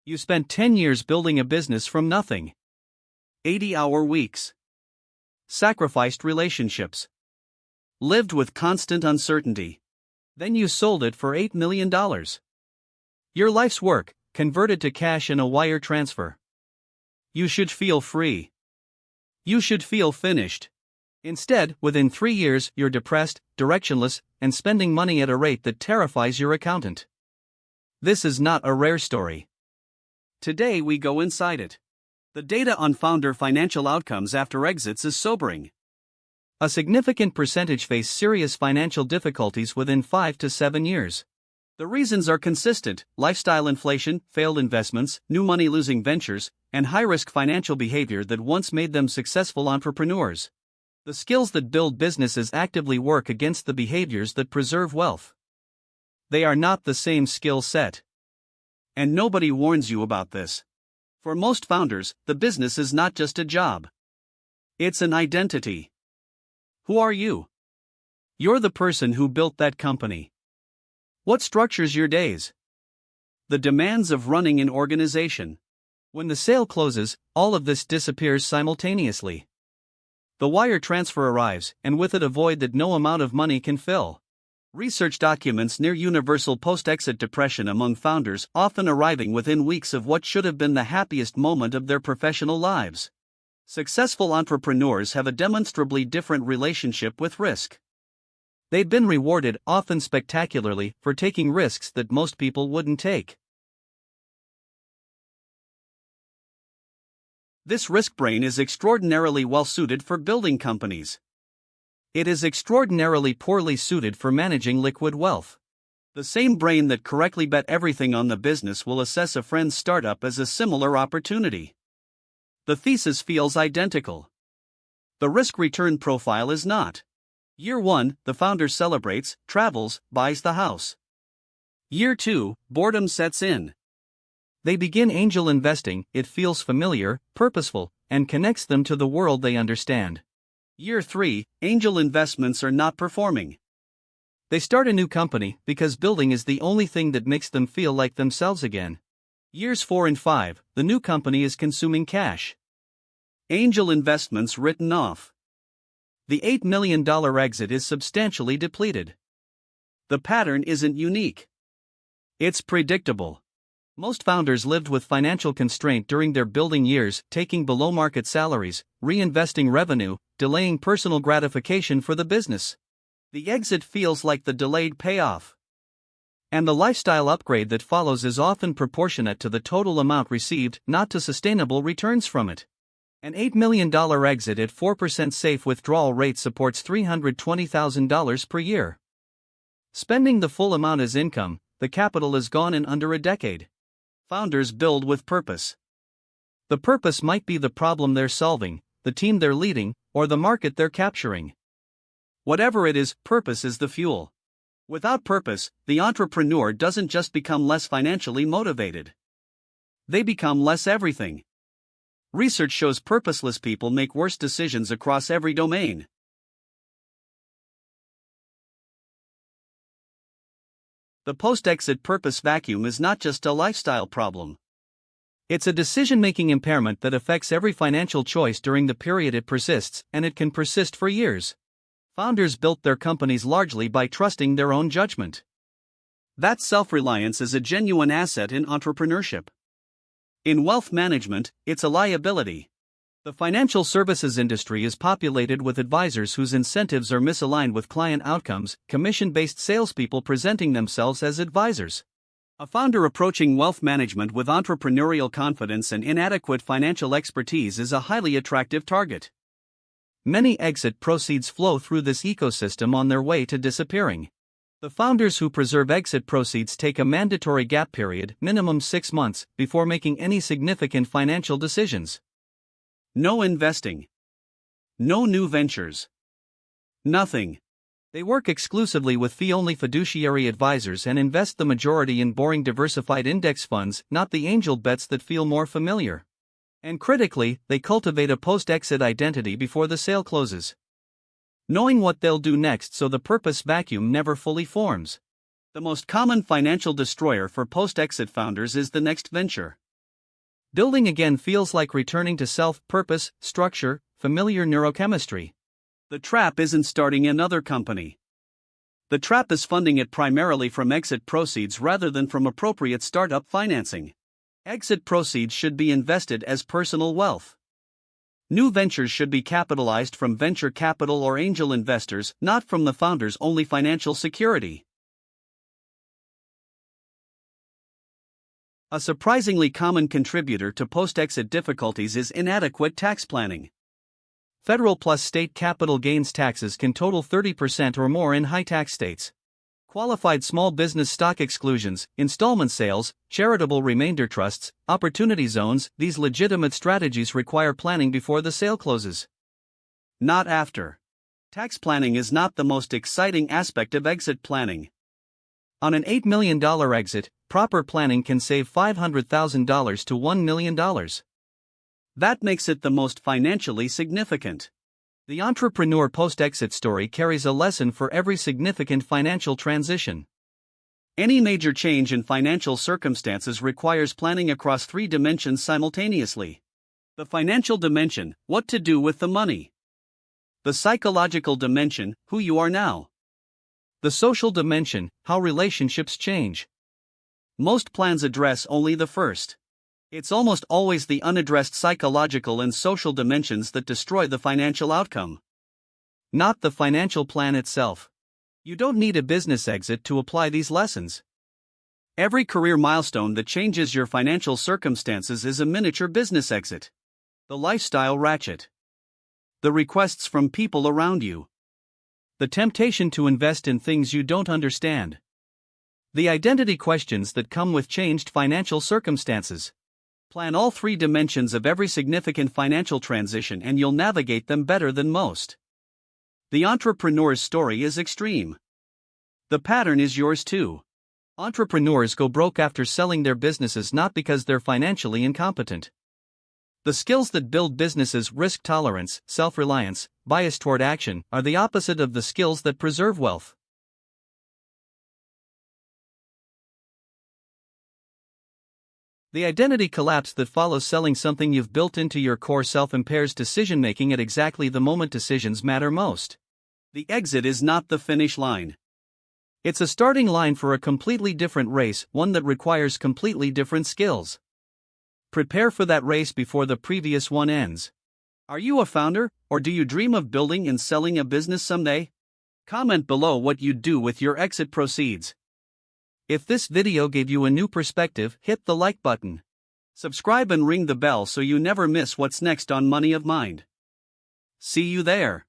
You spent 10 years building a business from nothing. 80-hour weeks. Sacrificed relationships. Lived with constant uncertainty. Then you sold it for $8 million. Your life's work, converted to cash in a wire transfer. You should feel free. You should feel finished. Instead, within 3 years, you're depressed, directionless, and spending money at a rate that terrifies your accountant. This is not a rare story. Today we go inside it. The data on founder financial outcomes after exits is sobering. A significant percentage face serious financial difficulties within 5 to 7 years. The reasons are consistent: lifestyle inflation, failed investments, new money-losing ventures, and high-risk financial behavior that once made them successful entrepreneurs. The skills that build businesses actively work against the behaviors that preserve wealth. They are not the same skill set. And nobody warns you about this. For most founders, the business is not just a job. It's an identity. Who are you? You're the person who built that company. What structures your days? The demands of running an organization. When the sale closes, all of this disappears simultaneously. The wire transfer arrives, and with it a void that no amount of money can fill. Research documents near universal post-exit depression among founders, often arriving within weeks of what should have been the happiest moment of their professional lives. Successful entrepreneurs have a demonstrably different relationship with risk. They've been rewarded, often spectacularly, for taking risks that most people wouldn't take. This risk brain is extraordinarily well suited for building companies. It is extraordinarily poorly suited for managing liquid wealth. The same brain that correctly bet everything on the business will assess a friend's startup as a similar opportunity. The thesis feels identical. The risk-return profile is not. Year 1, the founder celebrates, travels, buys the house. Year 2, boredom sets in. They begin angel investing, it feels familiar, purposeful, and connects them to the world they understand. Year 3, angel investments are not performing. They start a new company because building is the only thing that makes them feel like themselves again. Years 4 and 5, the new company is consuming cash. Angel investments written off. The $8 million exit is substantially depleted. The pattern isn't unique. It's predictable. Most founders lived with financial constraint during their building years, taking below-market salaries, reinvesting revenue, delaying personal gratification for the business. The exit feels like the delayed payoff. And the lifestyle upgrade that follows is often proportionate to the total amount received, not to sustainable returns from it. An $8 million exit at 4% safe withdrawal rate supports $320,000 per year. Spending the full amount as income, the capital is gone in under a decade. Founders build with purpose. The purpose might be the problem they're solving, the team they're leading, or the market they're capturing. Whatever it is, purpose is the fuel. Without purpose, the entrepreneur doesn't just become less financially motivated. They become less everything. Research shows purposeless people make worse decisions across every domain. The post-exit purpose vacuum is not just a lifestyle problem. It's a decision-making impairment that affects every financial choice during the period it persists, and it can persist for years. Founders built their companies largely by trusting their own judgment. That self-reliance is a genuine asset in entrepreneurship. In wealth management, it's a liability. The financial services industry is populated with advisors whose incentives are misaligned with client outcomes, commission-based salespeople presenting themselves as advisors. A founder approaching wealth management with entrepreneurial confidence and inadequate financial expertise is a highly attractive target. Many exit proceeds flow through this ecosystem on their way to disappearing. The founders who preserve exit proceeds take a mandatory gap period, minimum 6 months, before making any significant financial decisions. No investing. No new ventures. Nothing. They work exclusively with fee-only fiduciary advisors and invest the majority in boring diversified index funds, not the angel bets that feel more familiar. And critically, they cultivate a post-exit identity before the sale closes, knowing what they'll do next so the purpose vacuum never fully forms. The most common financial destroyer for post-exit founders is the next venture. Building again feels like returning to self, purpose, structure, familiar neurochemistry. The trap isn't starting another company. The trap is funding it primarily from exit proceeds rather than from appropriate startup financing. Exit proceeds should be invested as personal wealth. New ventures should be capitalized from venture capital or angel investors, not from the founder's only financial security. A surprisingly common contributor to post-exit difficulties is inadequate tax planning. Federal plus state capital gains taxes can total 30% or more in high-tax states. Qualified small business stock exclusions, installment sales, charitable remainder trusts, opportunity zones, these legitimate strategies require planning before the sale closes. Not after. Tax planning is not the most exciting aspect of exit planning. On an $8 million exit, proper planning can save $500,000 to $1 million. That makes it the most financially significant. The entrepreneur post-exit story carries a lesson for every significant financial transition. Any major change in financial circumstances requires planning across 3 dimensions simultaneously. The financial dimension, what to do with the money. The psychological dimension, who you are now. The social dimension, how relationships change. Most plans address only the first. It's almost always the unaddressed psychological and social dimensions that destroy the financial outcome. Not the financial plan itself. You don't need a business exit to apply these lessons. Every career milestone that changes your financial circumstances is a miniature business exit. The lifestyle ratchet. The requests from people around you. The temptation to invest in things you don't understand. The identity questions that come with changed financial circumstances. Plan all 3 dimensions of every significant financial transition and you'll navigate them better than most. The entrepreneur's story is extreme. The pattern is yours too. Entrepreneurs go broke after selling their businesses not because they're financially incompetent. The skills that build businesses, risk tolerance, self-reliance, bias toward action, are the opposite of the skills that preserve wealth. The identity collapse that follows selling something you've built into your core self impairs decision-making at exactly the moment decisions matter most. The exit is not the finish line. It's a starting line for a completely different race, one that requires completely different skills. Prepare for that race before the previous one ends. Are you a founder, or do you dream of building and selling a business someday? Comment below what you'd do with your exit proceeds. If this video gave you a new perspective, hit the like button. Subscribe and ring the bell so you never miss what's next on Money of Mind. See you there.